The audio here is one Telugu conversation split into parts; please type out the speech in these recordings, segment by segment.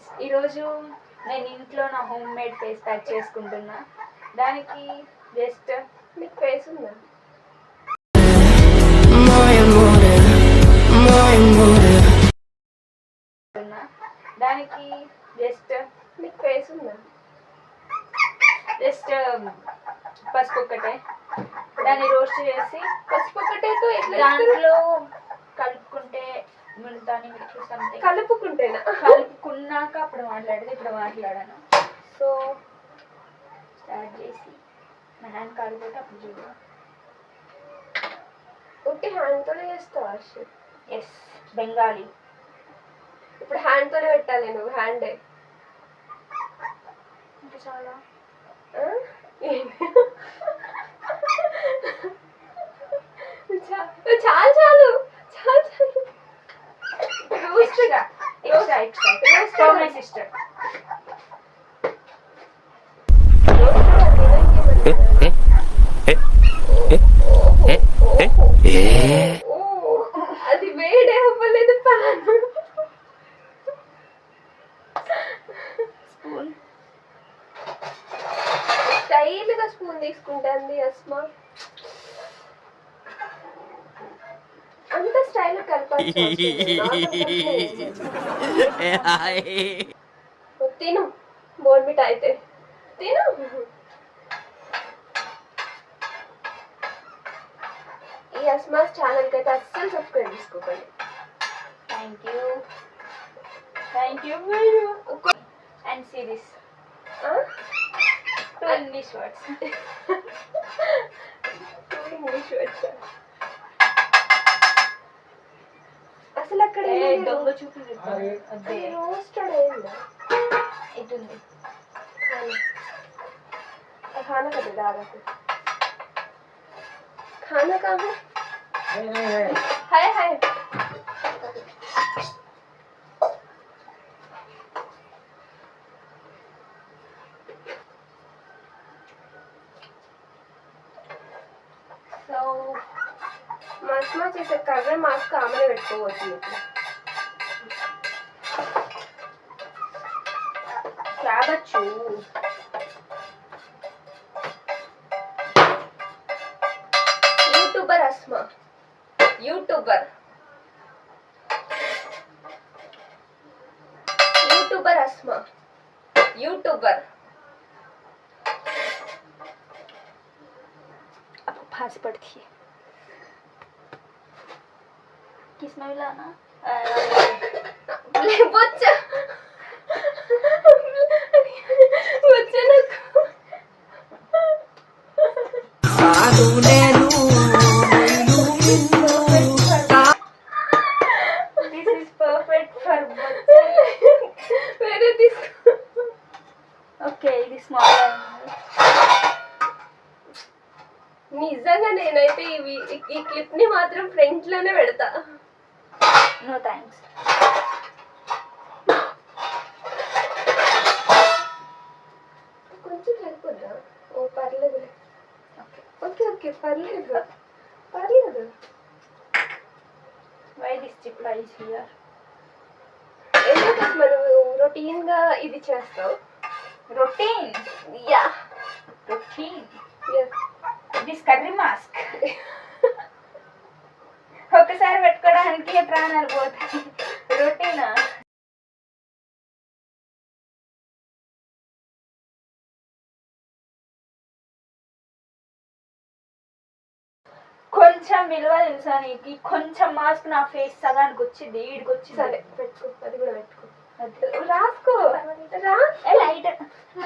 గైస్, ఈరోజు నేను ఇంట్లో నా హోమ్ మేడ్ ఫేస్ ప్యాక్ చేసుకుంటున్నా. దానికి జస్ట్ మీకు ఫేస్ ఉందా, దానికి జస్ట్ మీకు ఫేస్ ఉందా, జస్ట్ పసుపు ఒక్కటే, దాన్ని రోస్ట్ చేసి పసుపు ఒకటేతో దాంట్లో కలుపుకుంటే ముల్తాని మిర్చి సంథింగ్ కలుపుకున్నాక అప్పుడు మాట్లాడేది, ఇప్పుడు మాట్లాడాను. సో స్టార్ట్ చేసి నా హ్యాండ్ కాలిపోతే అప్పుడు చూడు. ఓకే, హ్యాండ్తోనే చేస్తావా? ఎస్, బెంగాలీ. ఇప్పుడు హ్యాండ్తోనే పెట్టాలి నువ్వు, హ్యాండే ఇంకా చాలా చాలు చాలు చాలు extra extra extra my sister. అది వేడే అవ్వలేదు ప్యాన్. స్పూన్ స్టైల్గా స్పూన్ తీసుకుంటుంది అస్మా. అంత స్టైల్ కలపాలి. తిను బోర్మిట అయితే తిను. ఈ అస్మాస్ ఛానల్కి అయితే అస్సలు సబ్స్క్రైబ్ చేసుకోకండి. Thank you and see this two English words. అసలు అక్కడ దొంగ చూపు రోస్టెడ్ అయిందా? ఇటుంది खाना का दादा को खाना का हाय हाय సో మస్మా చేసే కర్ర మాస్క్ ఆమెనే పెట్టుకోవచ్చు. క్యాబచ్చు यूट्यूबर अस्मा, यूट्यूबर अस्मा, यूट्यूबर. आपको फांसी पड़ती है. किसमें मिलाना? बच्चा बच्चा ना This is perfect for bachcha. వేరే తీసుకో. ఓకే, ఇది స్మాల్. నిజంగా నేనైతే ఈ క్లిప్ ని మాత్రం ఫ్రంట్ లోనే పెడతా. No thanks. కొంచెం సరిపోద్దా? ఓ పర్లేదు. ఓకే ఓకే పర్లేదు పర్లేదు. Why this chip is here? ఎందుకు మనం రొటీన్ గా ఇది చేస్తావు? Routine yeah routine yes. This curry mask ఒకసారి పెట్టుకోవడానికి ప్రాణాలు పోతాయి. రొటీనా? కొంచెం విలువ తెలుసా నీకు? కొంచెం మాస్క్ నా ఫేస్ సగానికి వచ్చింది, ఈడికి వచ్చింది. సరే పెట్టుకో, అది కూడా పెట్టుకో. రాసుకో లైట్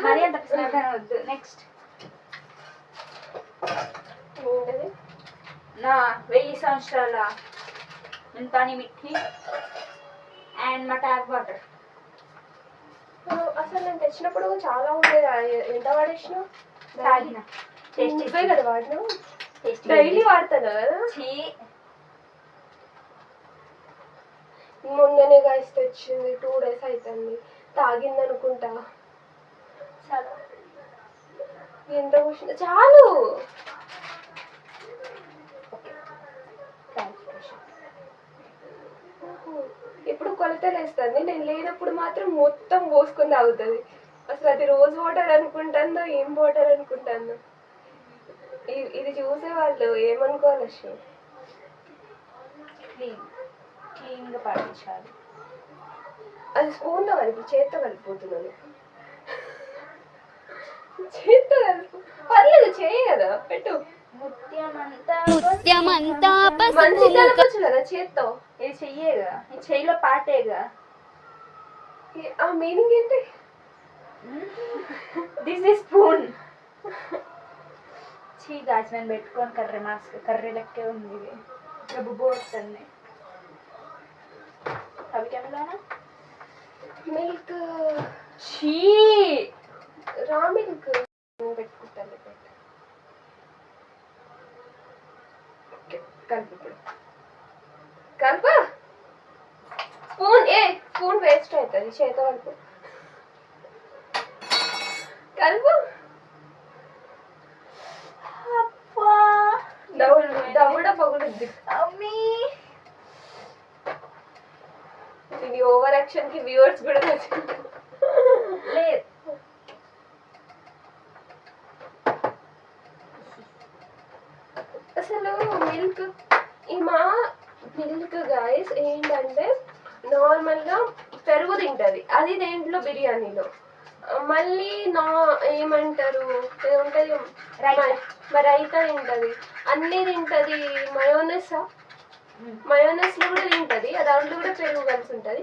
మరి అంత పిసినారితనం వద్దు. నెక్స్ట్ ఏంటది? నా 1000 సంవత్సరాల ముల్తానీ మిట్టి అండ్ మా ట్యాప్ వాటర్. అసలు నేను తెచ్చినప్పుడు చాలా ఉండేది. ఎంత వాడేసినావు? తాగిన నువ్వే కదా వాడినావు? డైలీ వాడతాను కదా. మొన్ననే గాయస్ తెచ్చింది, 2 days అవుతుంది. తాగింది అనుకుంటా. ఎంత కూర్చుంది చాలు. ఇప్పుడు కొలతలు వేస్తుంది, నేను లేనప్పుడు మాత్రం మొత్తం పోసుకొని తాగుతుంది. అసలు అది రోజ్ వాటర్ అనుకుంటుందో ఏం వాటర్ అనుకుంటుందో. ఇది చూసే వాళ్ళు ఏమనుకోవాలి అసలు. క్లీన్గా పాటించాలి. అది స్పూన్లో కలిపి చేత్తో కలిపిపోతున్నాను. చేత్తో కలిపి పర్లేదు, చేయి కదా, పెట్టు. ముత్యమంతా మంచి కలపచ్చు కదా చేత్తో. ఇది చెయ్యేగా, ఈ చెయ్యిలో పాటేగా. ఆ మీనింగ్ ఏంటి? This is spoon. చీ గాజు నేను పెట్టుకొని కర్రీ మాస్క్ కర్రీ లెక్కే ఉంది ఇది. డబ్బు వస్తుంది. అవి కెమెరానా మిల్క్. చీ రా మిల్క్ పెట్టుకుంటాను. కలుపు కలుప. స్పూన్ వేస్ట్ అవుతుంది, చేతో కలుపు. కలుపు. దవుడ పొగుడుద్ది. ఇది ఓవర్ యాక్షన్ కి వ్యూవర్స్ కూడా నచ్చింది. లేదు అసలు మిల్క్ మిల్క్ గాయస్ ఏంటంటే నార్మల్గా పెరుగు తింటుంది, అది దేంట్లో బిర్యానీలో. మళ్ళీ ఏమంటారు ఏముంటుంది, రైతా తింటుంది, అన్నీ తింటుంది. మయోనెస్లో కూడా తింటుంది, దాంట్లో కూడా పెరుగు కలిసి ఉంటుంది.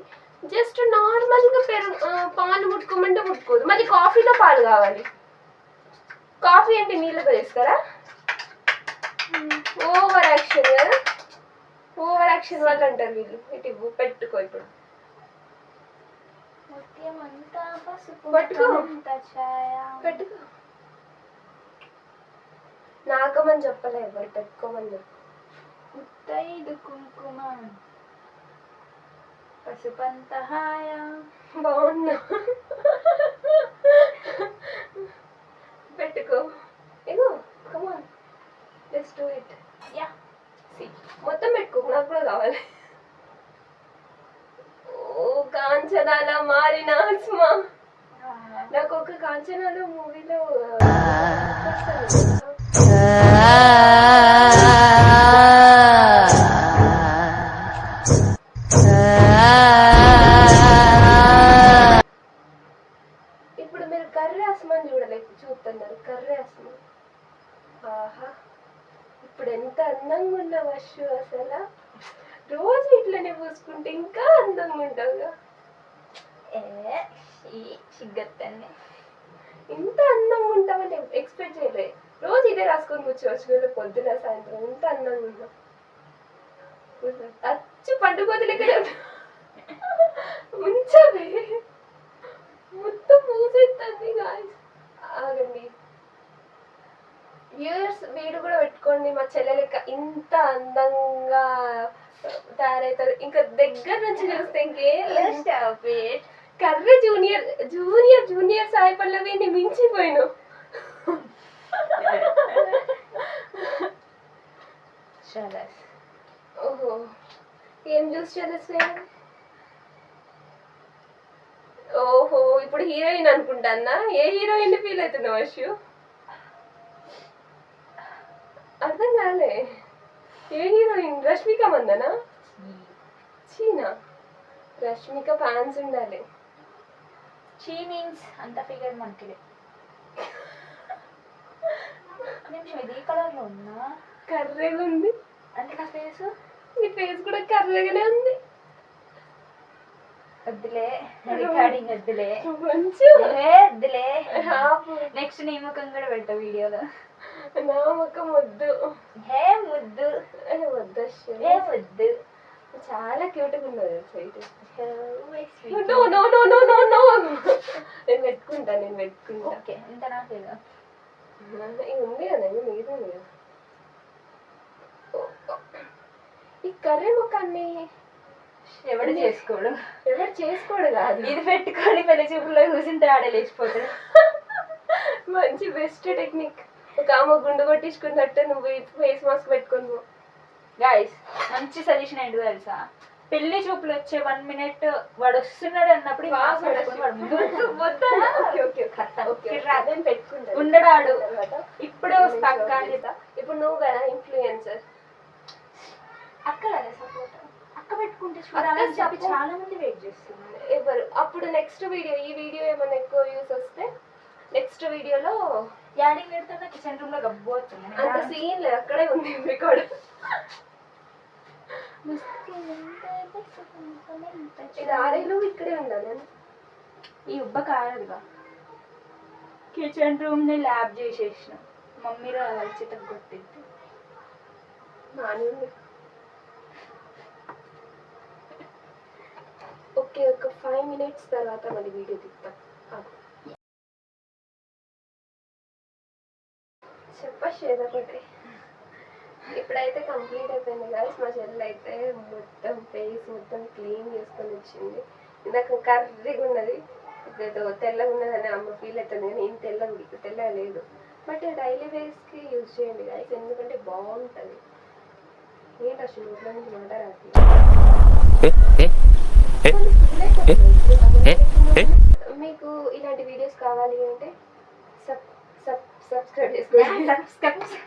జస్ట్ నార్మల్గా పాలు ముట్టుకోమంటే ముట్టుకోదు. మళ్ళీ కాఫీలో పాలు కావాలి. కాఫీ అంటే నీళ్ళతో చేస్తారా? ఓవర్ యాక్షన్ కదా, ఓవర్ యాక్షన్ వాళ్ళు అంటారు వీళ్ళు. ఇటు ఇవ్వు, పెట్టుకో. ఇప్పుడు పెట్టుకో. నాకమని చెప్పలే ఎవరు, పెట్టుకోమని చెప్పు. ముత్తైదు కుంకుమ పసుపంత హాయ. బాగున్నా, పెట్టుకో. ఇగో కమాన్, లెట్స్ డూ ఇట్. యా మొత్తం పెట్టుకో, నాకు కూడా కావాలి. ఓ కాంచనాల మారిన ఆత్మా. నాకు ఒక కాంచనాల మూవీలో ఇప్పుడు మీరు కర్రీ ఆస్మాన్ చూస్తున్నారు. కర్రీ ఆస్మాన్, ఆహా ఇప్పుడు ఎంత అందంగా ఉన్నావు అశ్వ. అసలు రోజు ఇట్లనే పూసుకుంటే ఇంకా అందంగా ఉంటావుగా. సిగ్గత్తన్ని ఇంత అందంగా ఉంటావని ఎక్స్పెక్ట్ చేయలే. రోజు ఇదే రాసుకొని కూర్చోవచ్చు, పొద్దున సాయంత్రం. ఇంత అందంగా ఉన్నావు. అచ్చు పండుగోతులు ఇక్కడ ఉంచవే, మొత్తం పూసేస్తుంది. ఆగండి వ్యూయర్స్, వీడు కూడా పెట్టుకోండి. మా చెల్లెలెక్క ఇంత అందంగా తయారవుతారు. ఇంకా దగ్గర నుంచి చూస్తే ఇంకేం. కర్రీ జూనియర్ సాయి పల్లవిని మించిపోయినావు. ఓహో, ఏం చూసి చదివేయాలి. ఓహో, ఇప్పుడు హీరోయిన్ అనుకుంటానా? ఏ హీరోయిన్ ఫీల్ అవుతున్నావు అశ్యు? అర్థం కాలే. ఏ హీరోయిన్? రష్మిక మందనా? చీనా? రష్మిక ఫ్యాన్స్ ఉండాలి. చీ మీన్స్ అంత ఫిగర్ మనకి. నిమిషం, ఇది కలర్లో ఉన్నా కర్రేగా ఉంది అంటే నా ఫేస్. నీ ఫేస్ కూడా కర్రేగానే ఉంది. వద్దులే, రికార్డింగ్ వద్దులే, వద్దులే. నెక్స్ట్ నీ ముఖం కూడా పెట్టా వీడియోలో. నా ముఖం వద్దు. హే ముద్దు, వద్దు, వద్దు. చాలా క్యూట్గా ఉన్నది. నేను పెట్టుకుంటా. ఓకే, ఇంత నాకేగా ఉంది కదా, మిగతా ఉంది కదా. ఈ కర్రీ ముఖాన్ని ఎవడు చేసుకోడు కాదు. ఇది పెట్టుకొని పెళ్లి చూపులో కూర్చుంటే ఆడే లేచిపోతాడు. మంచి బెస్ట్ టెక్నిక్. ఒక ఆమె గుండు కొట్టించుకున్నట్టు నువ్వు ఫేస్ మాస్క్ పెట్టుకుని. గైస్, మంచి సజెషన్ ఏంటి తెలుసా? పెళ్లి చూపులు వచ్చే 1 minute వాడు వస్తున్నాడు అన్నప్పుడు ఈ mask పెట్టుకొని వాడు ముందు ఉండడాడు ఇప్పుడే వస్తాక ఇప్పుడు నువ్వు కదా ఇన్ఫ్లుయెన్సర్, అక్క కదా సపోర్ట్. అక్క పెట్టుకుంటే చూడాలని చెప్పి చాలా మంది వెయిట్ చేస్తున్నారు. ఎవరు అప్పుడు నెక్స్ట్ వీడియో, ఈ వీడియో ఏమైనా ఎక్కువ వ్యూస్ వస్తే నెక్స్ట్ వీడియోలో యాడింగ్ పెడుతున్నా కిచెన్ రూమ్ లో గబ్బు వస్తుంది. అంత సీన్ లేదు, అక్కడే ఉంది రికార్డ్. ఇది ఆరేళ్ళు ఇక్కడే ఉండాలి. ఈ ఉబ్బ కారదుగా. కిచెన్ రూమ్ ని ల్యాబ్ చేసేసిన మమ్మీ చిత కొట్టింది. బాగానే ఉంది. ఓకే, ఒక 5 minutes తర్వాత మళ్ళీ వీడియో తీస్తాం. చెప్పచ్చు ఏదో ఒకటి. ఇప్పుడైతే కంప్లీట్ అయిపోయింది గాయస్. మా చెల్లి అయితే మొత్తం ఫేస్ మొత్తం క్లీన్ చేసుకొని వచ్చింది. ఇందాక కర్రీగా ఉన్నది, ఇప్పుడు తెల్లగా ఉన్నదని అమ్మ ఫీల్ అవుతుంది, కానీ ఏం తెల్లగా లేదు. బట్ డైలీ వేస్కి యూజ్ చేయండి గాయస్, ఎందుకంటే బాగుంటుంది. ఏంటి అసలు నోట్లో నుంచి మాట మీకు ఇలాంటి వీడియోస్ కావాలి అంటే సబ్స్క్రైబ్ చేసుకోండి.